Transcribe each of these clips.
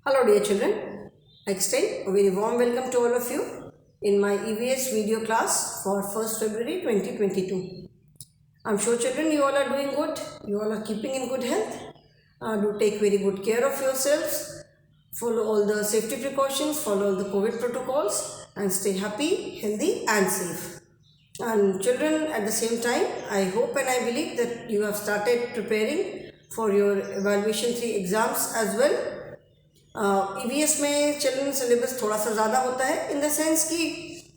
Hello dear children, I extend a very warm welcome to all of you in my EVS video class for 1st February 2022. I'm sure children you all are doing good, you all are keeping in good health. Do take very good care of yourselves, follow all the safety precautions, follow all the COVID protocols and stay happy, healthy and safe. And children, at the same time, I hope and I believe that you have started preparing for your evaluation 3 exams as well. EVS में children syllabus थोड़ा सा ज़्यादा होता है in the sense कि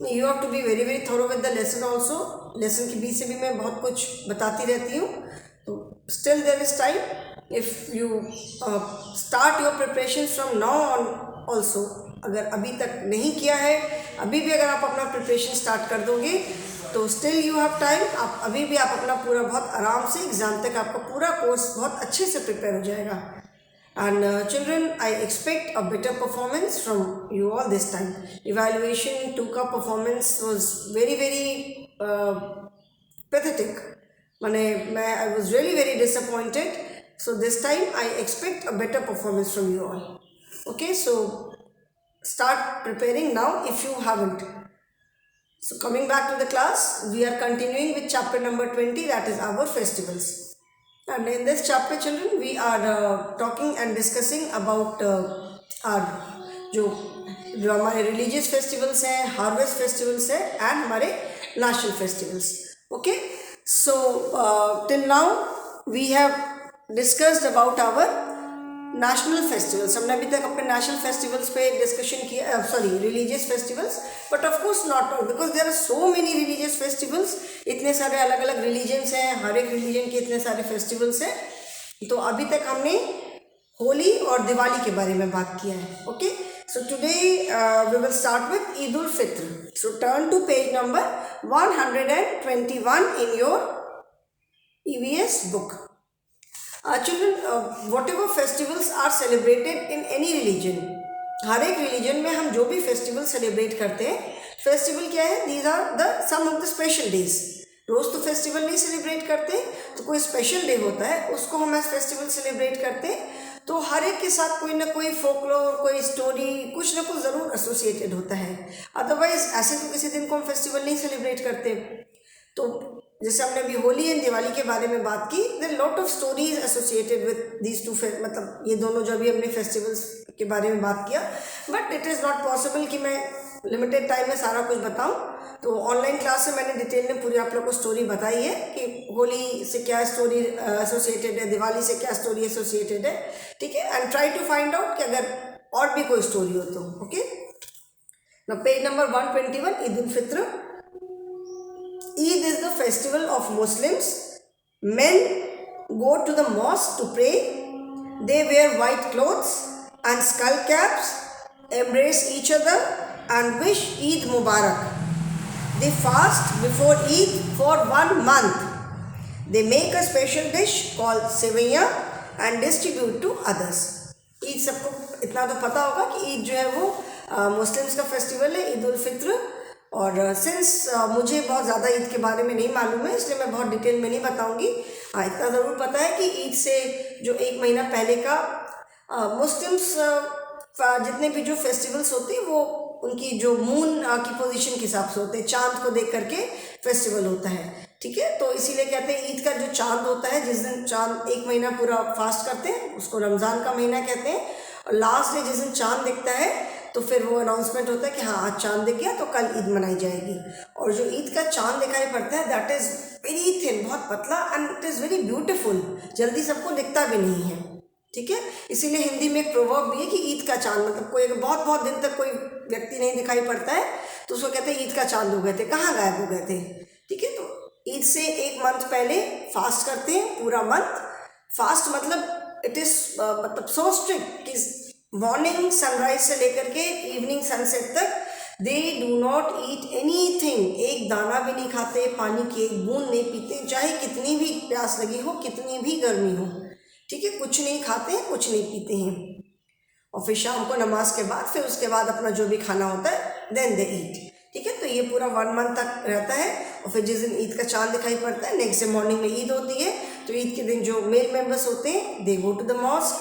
you have to be very very thorough with the lesson also. Lesson के बीच से भी मैं बहुत कुछ बताती रहती हूँ, तो still there is time if you start your preparation from now on also. अगर अभी तक नहीं किया है, अभी भी अगर आप अपना प्रिपरेशन स्टार्ट कर दोगे तो स्टिल यू हैव टाइम. आप अभी भी आप अपना पूरा बहुत आराम से एग्ज़ाम तक आपका पूरा कोर्स बहुत अच्छे से प्रिपेयर हो जाएगा. And children, I expect a better performance from you all this time. Evaluation 2 का performance was very pathetic. I was really disappointed. So this time I expect a better performance from you all. Okay, so start preparing now if you haven't. So coming back to the class, we are continuing with chapter number 20, that is our festivals. And in this chapter children we are talking and discussing about our जो हमारे religious festivals हैं, harvest festivals हैं and हमारे national festivals. Okay, so till now we have discussed about our national festivals. हमने अभी तक अपने national festivals पे discussion किया, religious festivals, but of course not all, because there are so many religious festivals. इतने सारे अलग अलग religions हैं, हर एक religion के इतने सारे festivals हैं. तो अभी तक हमने होली और दिवाली के बारे में बात किया है. Okay, so today we will start with Eid ul Fitr. So turn to page number 121 in your EVS book. Children, whatever festivals are celebrated in any religion, हर एक रिलीजन में हम जो भी फेस्टिवल सेलिब्रेट करते हैं, फेस्टिवल क्या है? These are the some of the special days. रोज़ तो फेस्टिवल नहीं सेलिब्रेट करते, तो कोई स्पेशल डे होता है उसको हम एज फेस्टिवल सेलिब्रेट करते हैं. तो हर एक के साथ कोई ना कोई फोकलोर, कोई स्टोरी, कुछ ना कुछ ज़रूर एसोसिएटेड होता है. अदरवाइज ऐसे तो किसी दिन को हम फेस्टिवल नहीं सेलिब्रेट करते. तो जैसे हमने अभी होली एंड दिवाली के बारे में बात की, there lot of stories associated with these two, मतलब ये दोनों जो अभी हमने फेस्टिवल्स के बारे में बात किया. But it is not possible कि मैं लिमिटेड टाइम में सारा कुछ बताऊं. तो ऑनलाइन क्लास में मैंने डिटेल में पूरी आप लोग को स्टोरी बताई है कि होली से क्या स्टोरी एसोसिएटेड है, दिवाली से क्या स्टोरी एसोसिएटेड है. ठीक है, and try to find out कि अगर और भी कोई स्टोरी हो तो. Okay, now page number 121, Eid ul Fitr. Eid is the festival of Muslims. Men go to the mosque to pray. They wear white clothes and skull caps, embrace each other and wish Eid Mubarak. They fast before Eid for 1 month. They make a special dish called sevaiya and distribute to others. Eid सबको इतना तो पता होगा कि ईद जो है वो Muslims का फेस्टिवल है, ईद उल फित्र. और सिंस मुझे बहुत ज़्यादा ईद के बारे में नहीं मालूम है, इसलिए मैं बहुत डिटेल में नहीं बताऊंगी. इतना ज़रूर पता है कि ईद से जो 1 महीना पहले का मुस्लिम्स जितने भी जो फेस्टिवल्स होते हैं वो उनकी जो मून की पोजीशन के हिसाब से होते हैं, चांद को देख करके फेस्टिवल होता है. ठीक है, तो इसीलिए कहते हैं ईद का जो चांद होता है, जिस दिन चांद 1 महीना पूरा फास्ट करते हैं, उसको रमज़ान का महीना कहते हैं. और लास्ट डे जिस दिन चांद दिखता है तो फिर वो अनाउंसमेंट होता है कि हाँ आज चांद दिख गया तो कल ईद मनाई जाएगी. और जो ईद का चांद दिखाई पड़ता है दैट इज़ वेरी थिन, बहुत पतला, and it is very beautiful. जल्दी सबको दिखता भी नहीं है. ठीक है, इसीलिए हिंदी में एक प्रोवर्ब भी है कि ईद का चांद, मतलब कोई बहुत दिन तक कोई व्यक्ति नहीं दिखाई पड़ता है तो उसको कहते हैं ईद का चांद हो गए थे, कहाँ गायब हो गए थे. ठीक है, तो ईद से 1 मंथ पहले फास्ट करते हैं, पूरा मंथ फास्ट. मतलब इट इज़ मतलब सो स्ट्रिक्ट कि मॉर्निंग सनराइज से लेकर के इवनिंग सनसेट तक they do not eat anything. एक दाना भी नहीं खाते, पानी की एक बूंद नहीं पीते, चाहे कितनी भी प्यास लगी हो, कितनी भी गर्मी हो. ठीक है, कुछ नहीं खाते हैं, कुछ नहीं पीते हैं. और फिर शाम को नमाज के बाद फिर उसके बाद अपना जो भी खाना होता है देन दे ईट. ठीक है, तो ये पूरा 1 मंथ तक रहता है. और फिर जिस दिन ईद का चांद दिखाई पड़ता है, नेक्स्ट डे मॉर्निंग में ईद होती है. तो ईद के दिन जो मेल मेंबर्स होते हैं दे गो टू द मॉस्क,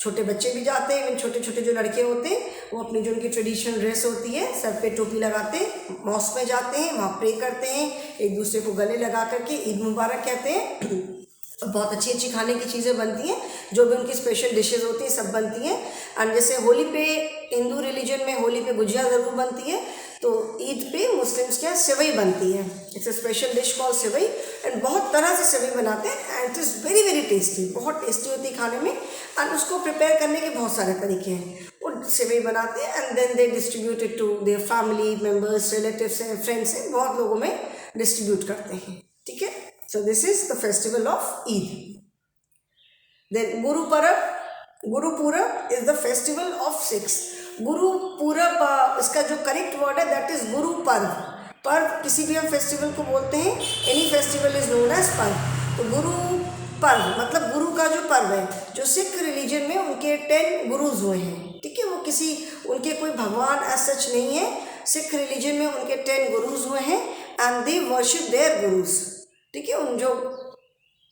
छोटे बच्चे भी जाते हैं, इवन छोटे छोटे जो लड़के होते हैं वो अपनी जो उनकी ट्रेडिशनल ड्रेस होती है सर पे टोपी लगाते हैं, मॉस्क में जाते हैं, वहाँ प्रे करते हैं, एक दूसरे को गले लगा करके ईद मुबारक कहते हैं। बहुत अच्छी अच्छी खाने की चीज़ें बनती हैं, जो भी उनकी स्पेशल डिशेस होती हैं सब बनती हैं। एंड जैसे होली पे हिंदू रिलीजन में होली पे गुजिया ज़रूर बनती है, तो ईद पे मुस्लिम्स के यहाँ सेवई बनती है। It's a special dish call sevai, and बहुत तरह से सेवई बनाते हैं and it is very very tasty, बहुत टेस्टी होती है खाने में। एंड उसको प्रिपेयर करने के बहुत सारे तरीके हैं। वो सेवई बनाते हैं and then they distribute it to their family members, relatives हैं, फ्रेंड्स हैं, बहुत लोगों में डिस्ट्रीब्यूट करते हैं। ठीक है, so this is the festival of Eid. Then Guru Purab is the festival of Sikhs. Guru Purab इसका जो करेक्ट वर्ड है दैट इज गुरु पर्व। पर्व किसी भी हम फेस्टिवल को बोलते हैं, any festival is known as पर्व। तो गुरु पर्व मतलब गुरु का जो पर्व है, जो सिख रिलीजन में उनके 10 गुरुज हुए हैं। ठीक है, वो किसी उनके कोई भगवान एज सच नहीं है, सिख रिलीजन में उनके 10 गुरुज हुए हैं and they worship there gurus. ठीक है, उन जो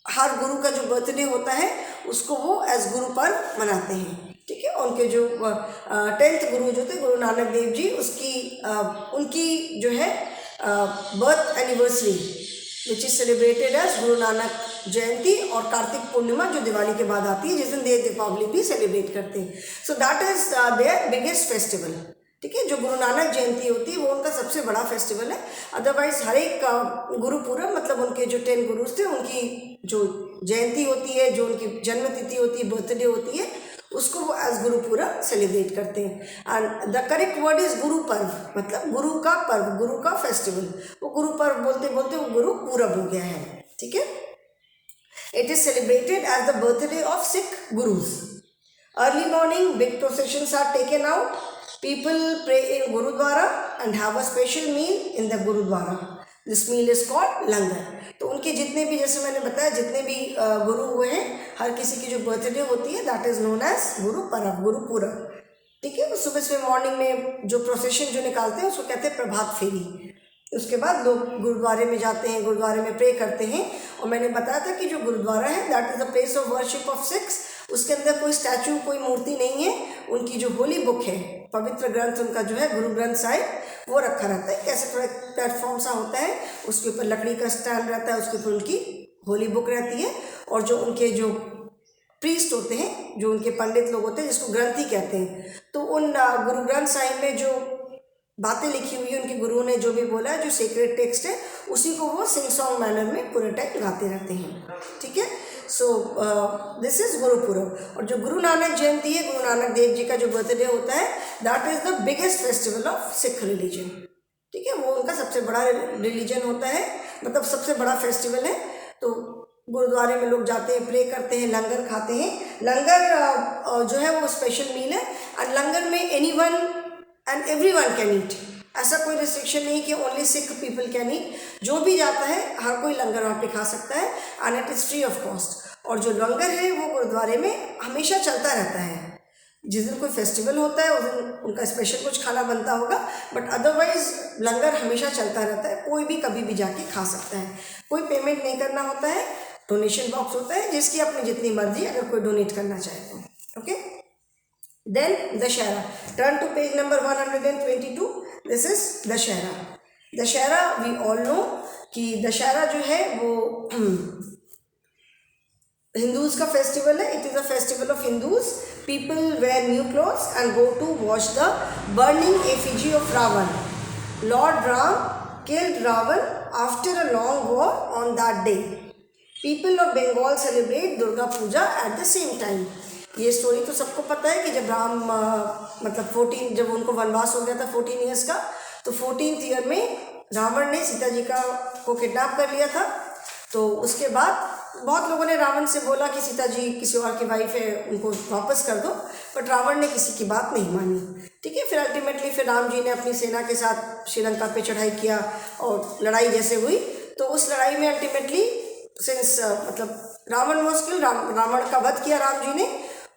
हर गुरु का जो बर्थडे होता है उसको वो एज गुरु पर्व मनाते हैं। ठीक है, उनके जो 10th गुरु जो थे गुरु नानक देव जी, उनकी जो है birth anniversary which is celebrated as Guru Nanak जयंती, और कार्तिक पूर्णिमा जो दिवाली के बाद आती है जिस दिन दे दीपावली भी सेलिब्रेट करते हैं। So that is their biggest festival. ठीक है, जो गुरु नानक जयंती होती है वो उनका सबसे बड़ा फेस्टिवल है। अदरवाइज हर एक गुरु पूरब मतलब उनके जो 10 गुरुज थे उनकी जो जयंती होती है, जो उनकी जन्म तिथि होती है, बर्थडे होती है, उसको वो एज गुरु पूरब सेलिब्रेट करते हैं। And the correct word is Guru Parv, मतलब गुरु का पर्व, गुरु का फेस्टिवल। वो गुरु पर्व बोलते बोलते वो गुरु पूरब हो गया है। ठीक है, it is celebrated as the birthday of Sikh gurus. Early morning big processions are taken out, people pray in Gurudwara and have a special meal in the Gurudwara. This meal is called langar. तो उनके जितने भी, जैसे मैंने बताया, जितने भी गुरु हुए हैं, हर किसी की जो बर्थडे होती है that is known as Guru Parv, गुरु पूरब। ठीक है, सुबह सुबह मॉर्निंग में जो प्रोसेशन जो निकालते हैं उसको कहते हैं प्रभात फेरी। उसके बाद लोग गुरुद्वारे में जाते हैं, गुरुद्वारे में प्रे करते हैं। और मैंने बताया था कि जो गुरुद्वारा है that is the place of worship of Sikhs. उसके अंदर कोई स्टैचू, कोई मूर्ति नहीं है। उनकी जो होली बुक है, पवित्र ग्रंथ उनका जो है गुरु ग्रंथ साहिब, वो रखा रहता है। कैसे थोड़ा प्लेटफॉर्म सा होता है, उसके ऊपर लकड़ी का स्टैंड रहता है, उसके ऊपर उनकी होली बुक रहती है। और जो उनके जो प्रीस्ट होते हैं, जो उनके पंडित लोग होते हैं, जिसको ग्रंथी कहते हैं, तो उन गुरु ग्रंथ साहिब में जो बातें लिखी हुई है, उनके गुरुओं ने जो भी बोला है, जो सीक्रेट टेक्स्ट है, उसी को वो सिंग सॉन्ग मैनर में पूरे टाइम गाते रहते हैं। ठीक है, सो दिस इज गुरुपुरब। और जो गुरु नानक जयंती है, गुरु नानक देव जी का जो बर्थडे होता है, that is the biggest festival of Sikh religion. ठीक है, वो उनका सबसे बड़ा रिलीजन होता है, मतलब सबसे बड़ा फेस्टिवल है। तो गुरुद्वारे में लोग जाते हैं, प्रे करते हैं, लंगर खाते हैं। लंगर जो है वो स्पेशल मील है, और लंगर में anyone and everyone can eat. ऐसा कोई रिस्ट्रिक्शन नहीं कि only Sikh people can eat. जो भी जाता है हर कोई लंगर वहाँ पे खा सकता है, and it is free of cost. और जो लंगर है वो गुरुद्वारे में हमेशा चलता रहता है। जिस दिन कोई फेस्टिवल होता है उस दिन उनका स्पेशल कुछ खाना बनता होगा, बट अदरवाइज लंगर हमेशा चलता रहता है। कोई भी कभी भी जाके खा सकता है, कोई पेमेंट नहीं करना होता है। डोनेशन बॉक्स होता है जिसकी अपनी जितनी मर्जी, अगर कोई डोनेट करना चाहे तो। Okay, then Dussehra. Turn to page number 122। This is Dussehra. Dussehra we all know कि दशहरा जो है वो हिंदूज का फेस्टिवल है। It is a festival of Hindus. People wear new clothes and go to watch the burning effigy of Ravan. Lord Ram killed Ravan after a long war on that day. People of Bengal celebrate Durga Puja at the same time. ये story तो सबको पता है कि जब राम मतलब 14 जब उनको वनवास हो गया था 14 ईयर्स का, तो 14th ईयर में रावण ने सीता जी को किडनैप कर लिया था। तो उसके बाद बहुत लोगों ने रावण से बोला कि सीता जी किसी और की वाइफ है, उनको वापस कर दो, बट रावण ने किसी की बात नहीं मानी। ठीक है, फिर अल्टीमेटली फिर राम जी ने अपनी सेना के साथ श्रीलंका पे चढ़ाई किया और लड़ाई जैसे हुई। तो उस लड़ाई में अल्टीमेटली सिंस मतलब रावण मुश्किल रावण का वध किया राम जी ने।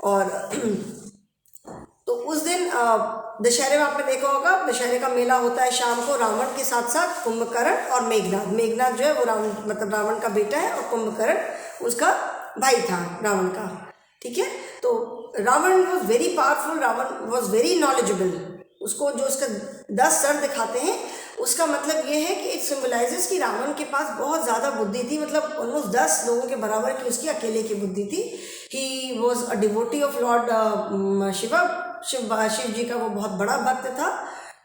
और तो उस दिन दशहरे में आपने देखा होगा, दशहरे का मेला होता है शाम को। रावण के साथ साथ कुंभकर्ण और मेघनाथ जो है वो मतलब रावण का बेटा है, और कुंभकर्ण उसका भाई था रावण का। ठीक है, तो Ravan was very powerful, Ravan was very knowledgeable. उसको जो उसका 10 सर दिखाते हैं उसका मतलब ये है कि इट सिम्बलाइजेस कि रावण के पास बहुत ज़्यादा बुद्धि थी, मतलब ऑलमोस्ट 10 लोगों के बराबर की उसकी अकेले की बुद्धि थी। He was a devotee of Lord Shiv ji का वो बहुत बड़ा भक्त था,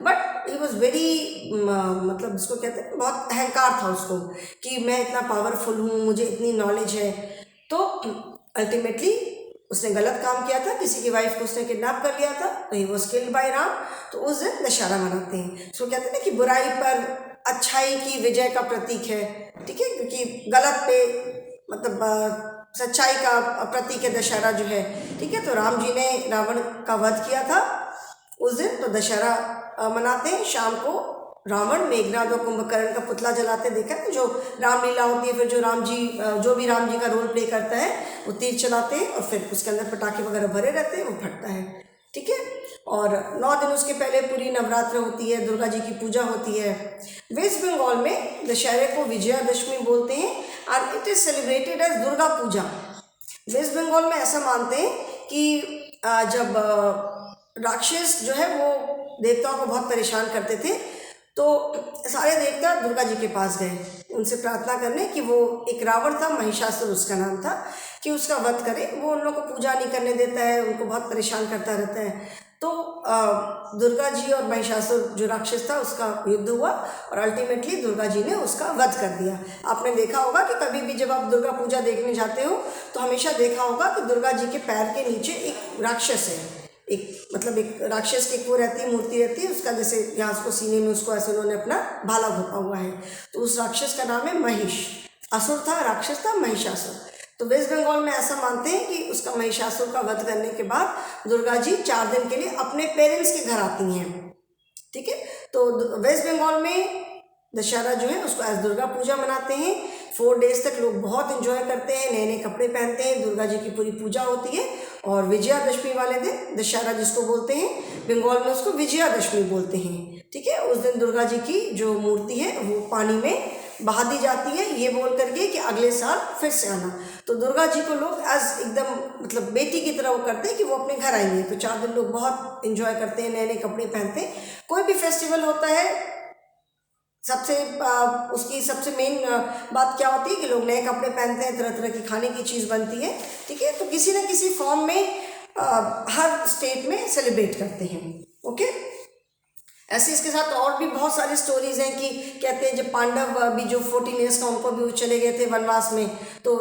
बट ही वॉज वेरी, मतलब जिसको कहते हैं बहुत अहंकार था उसको कि मैं इतना पावरफुल हूँ, मुझे इतनी नॉलेज है। तो अल्टीमेटली उसने गलत काम किया था, किसी की वाइफ को उसने किडनैप कर लिया था, तो he was killed by Ram. तो उस दिन दशहरा मनाते हैं। उसको कहते हैं ना कि बुराई पर अच्छाई की विजय का प्रतीक है, ठीक है, क्योंकि गलत पे मतलब सच्चाई का प्रतीक है दशहरा जो है, ठीक है। तो राम जी ने रावण का वध किया था उस दिन, तो दशहरा मनाते हैं। शाम को रावण मेघनाद और कुंभकर्ण का पुतला जलाते देखा है, जो रामलीला होती है, फिर जो राम जी जो भी राम जी का रोल प्ले करता है वो तीर चलाते हैं और फिर उसके अंदर पटाखे वगैरह भरे रहते हैं, वो फटता है, ठीक है। और 9 दिन उसके पहले पूरी नवरात्र होती है, दुर्गा जी की पूजा होती है। वेस्ट बंगाल में दशहरे को विजयादशमी बोलते हैं और it is celebrated as Durga Puja. West Bengal में ऐसा मानते हैं कि जब राक्षस जो है वो देवताओं को बहुत परेशान करते थे, तो सारे देवता दुर्गा जी के पास गए उनसे प्रार्थना करने कि वो, एक रावण था, महिषासुर उसका नाम था, कि उसका वध करे। वो उन लोगों को पूजा नहीं करने देता है, उनको बहुत परेशान करता रहता है। तो दुर्गा जी और महिषासुर जो राक्षस था उसका युद्ध हुआ और अल्टीमेटली दुर्गा जी ने उसका वध कर दिया। आपने देखा होगा कि कभी भी जब आप दुर्गा पूजा देखने जाते हो तो हमेशा देखा होगा कि दुर्गा जी के पैर के नीचे एक राक्षस है, एक मतलब एक राक्षस की वो रहती है, मूर्ति रहती है उसका, जैसे यहाँ उसको सीने में उसको ऐसे उन्होंने अपना भाला घोपा हुआ है। तो उस राक्षस का नाम है महिष। असुर था, राक्षस था, महिषासुर। तो वेस्ट बंगाल में ऐसा मानते हैं कि उसका महिषासुर का वध करने के बाद दुर्गा जी 4 दिन के लिए अपने पेरेंट्स के घर आती हैं, ठीक है। तो वेस्ट बंगाल में दशहरा जो है उसको एज दुर्गा पूजा मनाते हैं। 4 डेज तक लोग बहुत एंजॉय करते हैं, नए नए कपड़े पहनते हैं, दुर्गा जी की पूरी पूजा होती है। और विजयादशमी वाले दिन दशहरा जिसको बोलते हैं, बंगाल में उसको विजयादशमी बोलते हैं, ठीक है। उस दिन दुर्गा जी की जो मूर्ति है वो पानी में बहा दी जाती है, ये बोल करके कि अगले साल फिर से आना। तो दुर्गा जी को लोग एज एकदम मतलब बेटी की तरह वो करते हैं कि वो अपने घर आएंगे। तो 4 दिन लोग बहुत एंजॉय करते हैं, नए नए कपड़े पहनते हैं। कोई भी फेस्टिवल होता है, सबसे उसकी सबसे मेन बात क्या होती है कि लोग नए कपड़े पहनते हैं, तरह तरह की खाने की चीज़ बनती है, ठीक है। तो किसी न किसी फॉर्म में हर स्टेट में सेलिब्रेट करते हैं, ओके। ऐसे इसके साथ और भी बहुत सारी स्टोरीज हैं कि कहते हैं जब पांडव भी जो 14 ईयर्स का उनको भी वो चले गए थे वनवास में, तो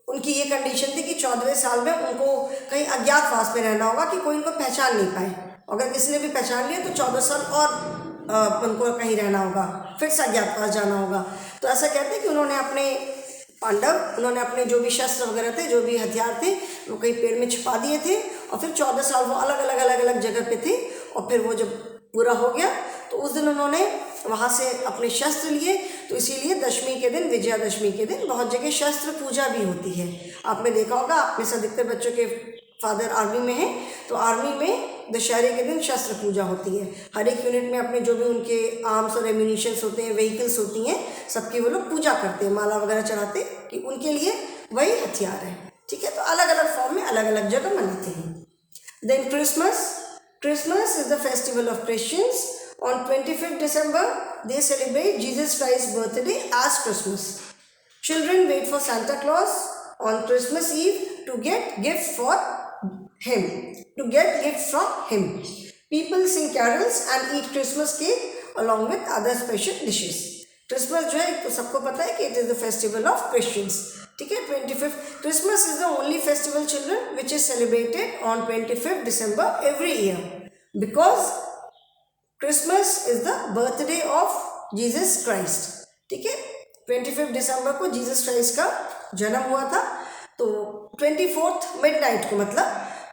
उनकी ये कंडीशन थी कि 14वें साल में उनको कहीं अज्ञातवास में रहना होगा कि कोई उनको पहचान नहीं पाए। अगर किसी ने भी पहचान लिया तो 14 साल और उनको कहीं रहना होगा, फिर से अज्ञातवास जाना होगा। तो ऐसा कहते हैं कि उन्होंने अपने जो भी शस्त्र वगैरह थे, जो भी हथियार थे, वो कहीं पेड़ में छिपा दिए थे और फिर 14 साल वो अलग अलग जगह पे थे। और फिर वो जब पूरा हो गया तो उस दिन उन्होंने वहाँ से अपने शस्त्र लिए। तो इसीलिए दशमी के दिन, विजयादशमी के दिन बहुत जगह शस्त्र पूजा भी होती है। आपने देखा होगा, आप में से अधिकतर बच्चों के फादर आर्मी में हैं, तो आर्मी में दशहरे के दिन शस्त्र पूजा होती है। हर एक यूनिट में अपने जो भी उनके आर्म्स और एम्यूनिशंस होते हैं, व्हीकल्स होती हैं, सबकी वो लोग पूजा करते हैं, माला वगैरह चढ़ाते हैं कि उनके लिए वही हथियार है, ठीक है। तो अलग अलग फॉर्म में अलग अलग जगह मनाते हैं। Then Christmas is the festival of Christians. On 25th December, they celebrate Jesus Christ's birthday as Christmas. Children wait for Santa Claus on Christmas Eve to get gifts from him. People sing carols and eat Christmas cake along with other special dishes. Christmas जो है तो सबको पता है कि it is the festival of Christians, ठीक है। 25th Christmas is the only festival, children, which is celebrated on 25th December every year because Christmas is the birthday of Jesus Christ, ठीक है। 25th December को Jesus Christ का जन्म हुआ था। तो 24th मिडनाइट को, मतलब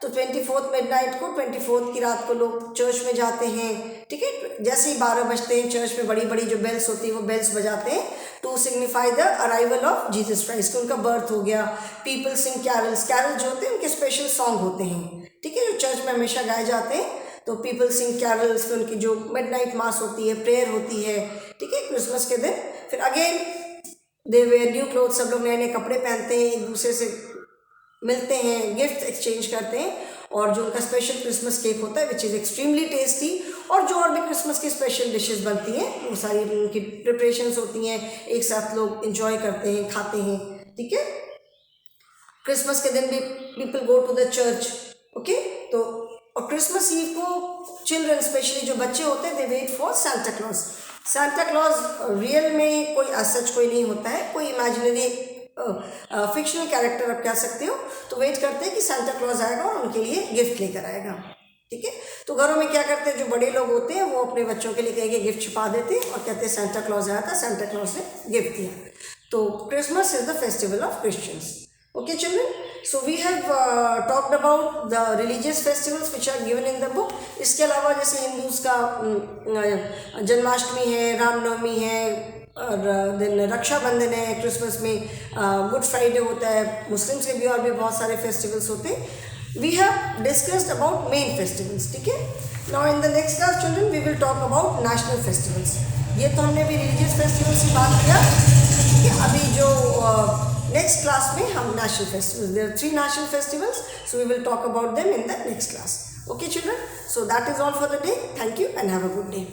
तो 24th मिडनाइट को, 24th की रात को लोग चर्च में जाते हैं, ठीक है। जैसे ही 12 बजते हैं चर्च में बड़ी बड़ी जो बेल्स होती है वो बेल्स बजाते हैं to signify the arrival of Jesus Christ, उनका बर्थ हो गया। पीपल सिंग कैरल्स, कैरल जो होते हैं उनके स्पेशल सॉन्ग होते हैं, ठीक है, जो चर्च में हमेशा गाए जाते हैं। तो पीपल सिंग कैरल्स, फिर उनकी जो मिडनाइट मास होती है, प्रेयर होती है, ठीक है, क्रिसमस के दिन। फिर again they wear new cloth, सब लोग नए नए कपड़े पहनते हैं, एक दूसरे से मिलते हैं, गिफ्ट एक्सचेंज करते हैं और जो उनका स्पेशल क्रिसमस केक होता है विच इज़ एक्सट्रीमली टेस्टी, और जो और भी क्रिसमस की स्पेशल डिशेस बनती हैं वो सारी उनकी प्रिपरेशंस होती हैं, एक साथ लोग इंजॉय करते हैं, खाते हैं, ठीक है। क्रिसमस के दिन भी people go to the church, okay. तो और क्रिसमस ईव को चिल्ड्रन स्पेशली जो बच्चे होते हैं they wait for Santa Claus. Santa Claus real में कोई सच कोई नहीं होता है, कोई इमेजिनरी फिक्शनल कैरेक्टर आप कह सकते हो। तो वेट करते हैं कि सांता क्लॉज आएगा और उनके लिए गिफ्ट लेकर आएगा, ठीक है। तो घरों में क्या करते हैं, जो बड़े लोग होते हैं वो अपने बच्चों के लिए कहेंगे गिफ्ट छुपा देते हैं और कहते हैं सांता क्लॉज आया था, सांता क्लॉज ने गिफ्ट दिया। तो Christmas is the festival of Christians. Okay children, so we have talked about the religious festivals which are given in the book. इसके अलावा जैसे हिंदूज का जन्माष्टमी है, रामनवमी है, और दिन रक्षाबंधन है, क्रिसमस में गुड फ्राइडे होता है, मुस्लिम्स के भी और भी बहुत सारे फेस्टिवल्स होते हैं। We have discussed about main festivals, ठीक है। Now in the next class children we will talk about national festivals. ये तो हमने भी रिलीजियस फेस्टिवल्स की बात किया, ठीक है। अभी जो next class में हम national festivals, there are 3 national festivals, so we will talk about them in the next class. Okay children, so that is all for the day. Thank you and have a good day.